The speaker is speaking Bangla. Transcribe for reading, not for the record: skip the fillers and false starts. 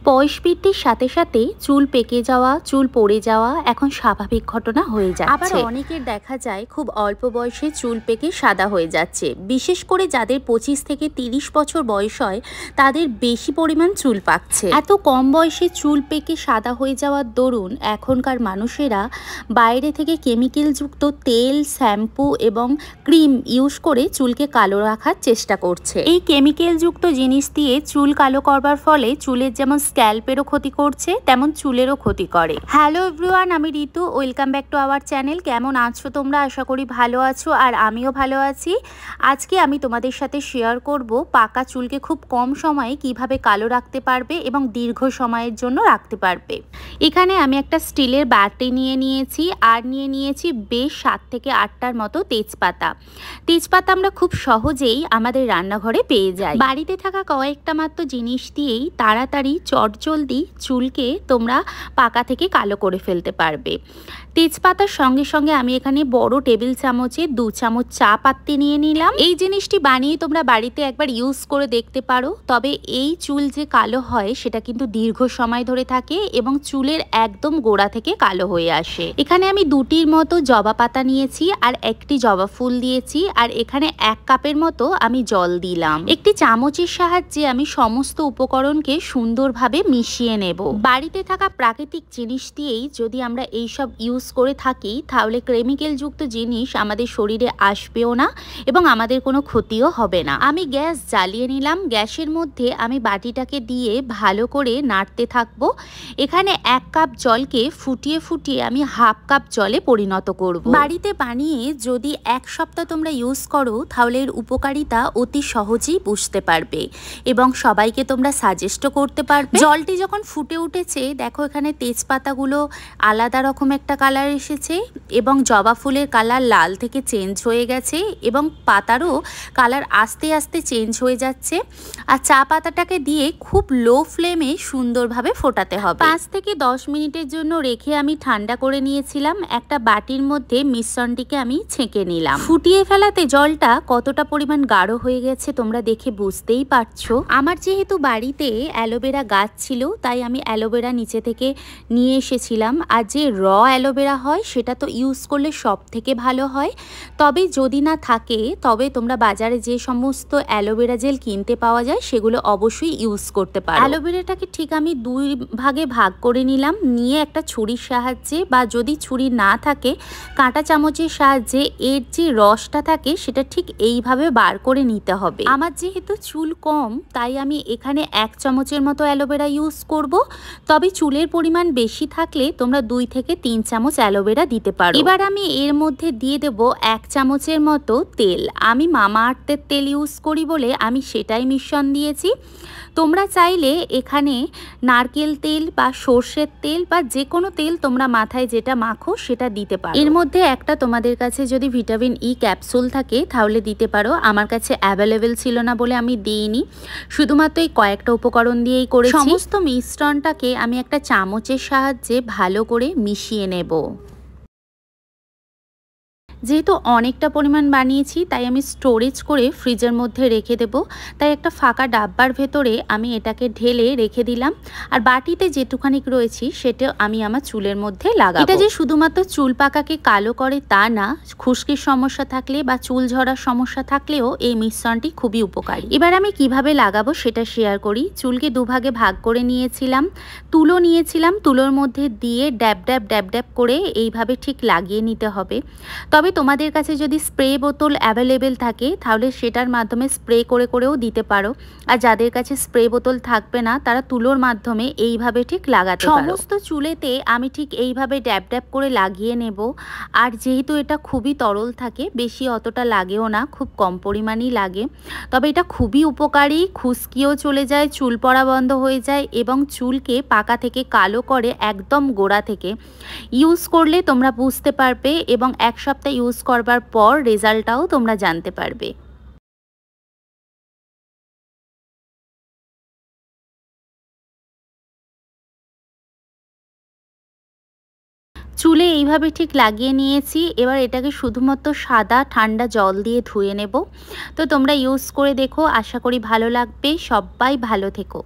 বয়স বৃদ্ধির সাথে সাথে চুল পেকে যাওয়া, চুল পড়ে যাওয়া এখন স্বাভাবিক ঘটনা হয়ে যাচ্ছে। আবার অনেকের দেখা যায় খুব অল্প বয়সে চুল পেকে সাদা হয়ে যাচ্ছে। বিশেষ করে যাদের 25 থেকে 30 বছর বয়স হয় তাদের বেশি পরিমাণ চুল পাকছে। এত কম বয়সে চুল পেকে সাদা হয়ে যাওয়ার দরুন এখনকার মানুষেরা বাইরে থেকে কেমিক্যালযুক্ত তেল, শ্যাম্পু এবং ক্রিম ইউজ করে চুলকে কালো রাখার চেষ্টা করছে। এই কেমিক্যালযুক্ত জিনিস দিয়ে চুল কালো করবার ফলে চুলের যেমন স্ক্যাল্পেরও ক্ষতি করছে তেমন চুলেরও ক্ষতি করে। হ্যালো এভরিওয়ান, আমি Ritu. Welcome back to our channel. কেমন আছো তোমরা? আশা করি ভালো আছো, আর আমিও ভালো আছি। আজকে আমি তোমাদের সাথে শেয়ার করব পাকা চুলকে খুব কম সময়ে কিভাবে কালো রাখতে পারবে এবং দীর্ঘ সময়ের জন্য রাখতে পারবে। এখানে আমি একটা স্টিলের বাটি নিয়ে নিয়েছি, আর নিয়ে নিয়েছি বেশ 7 থেকে 8টার মতো তেজপাতা। তেজপাতা আমরা খুব সহজেই আমাদের রান্নাঘরে পেয়ে যাই। বাড়িতে থাকা কয়েকটা মাত্র জিনিস দিয়েই তাড়াতাড়ি চটজলদি চুলকে তোমরা পাকা থেকে কালো করে ফেলতে পারবে। তেজপাতার সঙ্গে সঙ্গে আমি এখানে বড় টেবিল চামচে 2 চামচ চা পাত্তি নিয়ে নিলাম। এই জিনিসটি বানিয়ে তোমরা বাড়িতে একবার ইউজ করে দেখতে পারো। তবে এই চুল যে কালো হয় সেটা কিন্তু দীর্ঘ সময় ধরে থাকে এবং চুলের একদম গোড়া থেকে কালো হয়ে আসে। এখানে আমি 2টির মতো জবা পাতা নিয়েছি আর একটি জবা ফুল দিয়েছি, আর এখানে 1 কাপের মতো আমি জল দিলাম। একটি চামচের সাহায্যে আমি সমস্ত উপকরণকে সুন্দরভাবে মিশিয়ে নেব। বাড়িতে থাকা প্রাকৃতিক জিনিস দিয়েই যদি আমরা এইসব ইউজ করে থাকি তাহলে কেমিক্যাল যুক্ত জিনিস আমাদের শরীরে আসবেও না এবং আমাদের কোনো ক্ষতিও হবে না। আমি গ্যাস জ্বালিয়ে নিলাম। গ্যাসের মধ্যে আমি বাটিটাকে দিয়ে ভালো করে নাড়তে থাকবো। এখানে 1 কাপ জলকে ফুটিয়ে ফুটিয়ে আমি হাফ কাপ জলে পরিণত করব। বাড়িতে বানিয়ে যদি 1 সপ্তাহ তোমরা ইউজ করো তাহলে এর উপকারিতা অতি সহজেই বুঝতে পারবে এবং সবাইকে তোমরা সাজেস্টও করতে পারবে। জলটি যখন ফুটে উঠেছে দেখো এখানে তেজপাতাগুলো আলাদা রকম একটা কালার এসেছে এবং জবা ফুলের কালার লাল থেকে চেঞ্জ হয়ে গেছে এবং পাতারও কালার আস্তে আস্তে চেঞ্জ হয়ে যাচ্ছে। আর চা পাতাটাকে দিয়ে খুব লো ফ্লেমে সুন্দরভাবে ফোটাতে হবে। 5 থেকে 10 মিনিটের জন্য রেখে আমি ঠান্ডা করে নিয়েছিলাম। একটা বাটির মধ্যে মিশ্রণটিকে আমি ছেঁকে নিলাম। ফুটিয়ে ফেলাতে জলটা কতটা পরিমাণ গাঢ় হয়ে গেছে তোমরা দেখে বুঝতেই পারছো। আমার যেহেতু বাড়িতে অ্যালোভেরা গাছ ছিল তাই আমি অ্যালোভেরা নিচে থেকে নিয়ে এসেছিলাম। আর যে অ্যালোভেরা হয় সেটা তো ইউজ করলে সব থেকে ভালো হয়। তবে যদি না থাকে তবে তোমরা বাজারে যে সমস্ত অ্যালোভেরা জেল কিনতে পাওয়া যায় সেগুলো অবশ্যই ইউজ করতে পারো। অ্যালোভেরাটাকে ঠিক আমি 2 ভাগে ভাগ করে নিলাম। নিয়ে একটা ছুরির সাহায্যে বা যদি ছুরি না থাকে কাঁটা চামচের সাহায্যে এর যে রসটা থাকে সেটা ঠিক এইভাবে বার করে নিতে হবে। আমার যেহেতু চুল কম তাই আমি এখানে 1 চামচের মতো অ্যালোভেরা ইউজ করব। তবে চুলের পরিমাণ বেশি থাকলে তোমরা 2 থেকে 3 চামচ অ্যালোভেরা দিতে পারো। এবার আমি এর মধ্যে দিয়ে দেব 1 চামচের মতো তেল। আমি মামা আর্থের তেল ইউজ করি বলে আমি সেটাই মিশ্রণ দিয়েছি। তোমরা চাইলে এখানে নারকেল তেল বা সর্ষের তেল বা যে কোনো তেল তোমরা মাথায় যেটা মাখো সেটা দিতে পারো। এর মধ্যে একটা তোমাদের কাছে যদি ভিটামিন ই ক্যাপসুল থাকে তাহলে দিতে পারো। আমার কাছে অ্যাভেলেবেল ছিল না বলে আমি দিইনি। শুধুমাত্র এই কয়েকটা উপকরণ দিয়েই করেছি। সমস্ত মিশ্রণটাকে আমি একটা চামচের সাহায্যে ভালো করে মিশিয়ে নেব। যেহেতু অনেকটা পরিমাণ বানিয়েছি তাই আমি স্টোরেজ করে ফ্রিজের মধ্যে রেখে দেব। তাই একটা ফাঁকা ডাব্বার ভেতরে আমি এটাকে ঢেলে রেখে দিলাম। আর বাটিতে যেটুখানি রয়েছে সেটা আমি আমার চুলের মধ্যে লাগাবো। এটা যে শুধুমাত্র চুল পাকাকে কালো করে তা না, খুশকির সমস্যা থাকলে বা চুল ঝরার সমস্যা থাকলেও এই মিশ্রণটি খুবই উপকারী। এবার আমি কিভাবে লাগাবো সেটা শেয়ার করি। চুলকে 2 ভাগে ভাগ করে নিয়েছিলাম। তুলো নিয়েছিলাম, তুলোর মধ্যে দিয়ে ড্যাব ড্যাব ড্যাব ড্যাব করে এইভাবে ঠিক লাগিয়ে নিতে হবে। তবে তোমাদের কাছে যদি স্প্রে বোতল অ্যাভেলেবেল থাকে তাহলে সেটার মাধ্যমে স্প্রে করে করেও দিতে পারো। আর যাদের কাছে স্প্রে বোতল থাকবে না তারা তুলোর মাধ্যমে এইভাবে ঠিক লাগাতে পারো। সমস্ত চুলেতে আমি ঠিক এইভাবে ড্যাব ড্যাব করে লাগিয়ে নেব। আর যেহেতু এটা খুবই তরল থাকে বেশি অতটা লাগেও না, খুব কম পরিমাণই লাগে। তবে এটা খুবই উপকারী, খুশকিও চলে যায়, চুল পড়া বন্ধ হয়ে যায় এবং চুলকে পাকা থেকে কালো করে একদম গোড়া থেকে। ইউজ করলে তোমরা বুঝতে পারবে এবং 1 সপ্তাহ ইউজ করবার পর রেজাল্টটাও তোমরা জানতে পারবে। চুলে এইভাবে ঠিক লাগিয়ে নিয়েছি। এবার এটাকে শুধুমাত্র সাদা ঠান্ডা জল দিয়ে ধুয়ে নেব। তো তোমরা ইউজ করে দেখো, আশা করি ভালো লাগবে। সবাই ভালো থেকো।